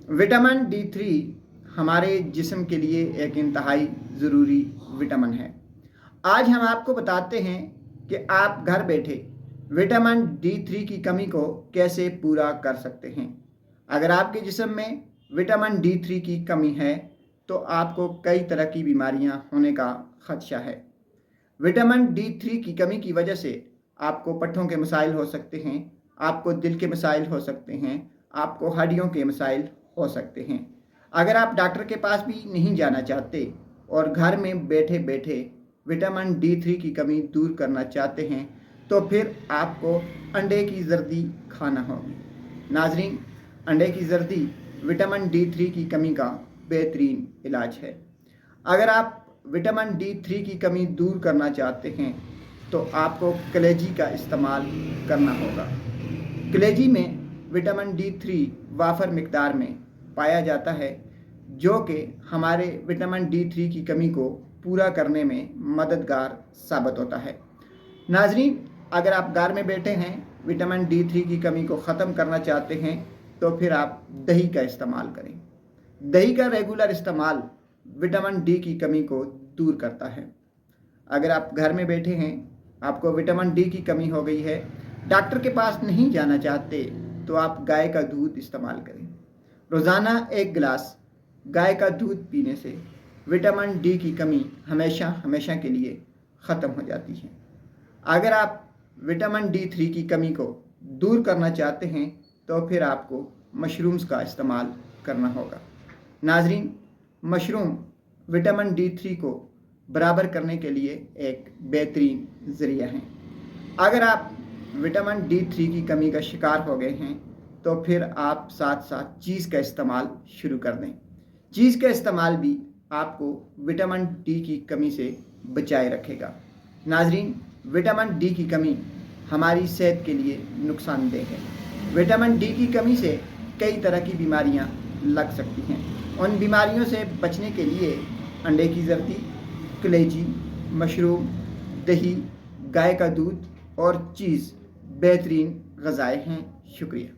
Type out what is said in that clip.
Vitamin D3 हमारे जिस्म के लिए एक इंतहाई ज़रूरी विटामिन है। आज हम आपको बताते हैं कि आप घर बैठे विटामिन D3 की कमी को कैसे पूरा कर सकते हैं। अगर आपके जिस्म में विटामिन D3 की कमी है तो आपको कई तरह की बीमारियां होने का खदशा है। विटामिन D3 की कमी की वजह से आपको पट्ठों के मसाइल हो सकते हैं, आपको दिल के मसाइल हो सकते हैं, आपको हड्डियों के मसाइल हो सकते हैं। अगर आप डॉक्टर के पास भी नहीं जाना चाहते और घर में बैठे बैठे विटामिन D3 की कमी दूर करना चाहते हैं तो फिर आपको अंडे की जर्दी खाना होगी। नाजरीन, अंडे की जर्दी विटामिन D3 की कमी का बेहतरीन इलाज है। अगर आप विटामिन D3 की कमी दूर करना चाहते हैं तो आपको कलेजी का इस्तेमाल करना होगा। कलेजी में विटामिन D3 वाफर मिकदार में पाया जाता है जो कि हमारे विटामिन D3 की कमी को पूरा करने में मददगार साबित होता है। नाजरीन, अगर आप घर में बैठे हैं विटामिन D3 की कमी को ख़त्म करना चाहते हैं तो फिर आप दही का इस्तेमाल करें। दही का रेगुलर इस्तेमाल विटामिन D की कमी को दूर करता है। अगर आप घर में बैठे हैं, आपको विटामिन D की कमी हो गई है, डॉक्टर के पास नहीं जाना चाहते तो आप गाय का दूध इस्तेमाल करें। रोज़ाना 1 गिलास गाय का दूध पीने से विटामिन D की कमी हमेशा हमेशा के लिए ख़त्म हो जाती है। अगर आप विटामिन D3 की कमी को दूर करना चाहते हैं तो फिर आपको मशरूम्स का इस्तेमाल करना होगा। नाजरीन, मशरूम विटामिन D3 को बराबर करने के लिए एक बेहतरीन ज़रिया है। अगर आप विटामिन D3 की कमी का शिकार हो गए हैं तो फिर आप साथ साथ चीज़ का इस्तेमाल शुरू कर दें। चीज़ का इस्तेमाल भी आपको विटामिन D की कमी से बचाए रखेगा। नाजरीन, विटामिन D की कमी हमारी सेहत के लिए नुकसानदेह है। विटामिन D की कमी से कई तरह की बीमारियां लग सकती हैं। उन बीमारियों से बचने के लिए अंडे की जर्दी, कलेजी, मशरूम, दही, गाय का दूध और चीज़ बेहतरीन ग़िज़ाएँ हैं। शुक्रिया।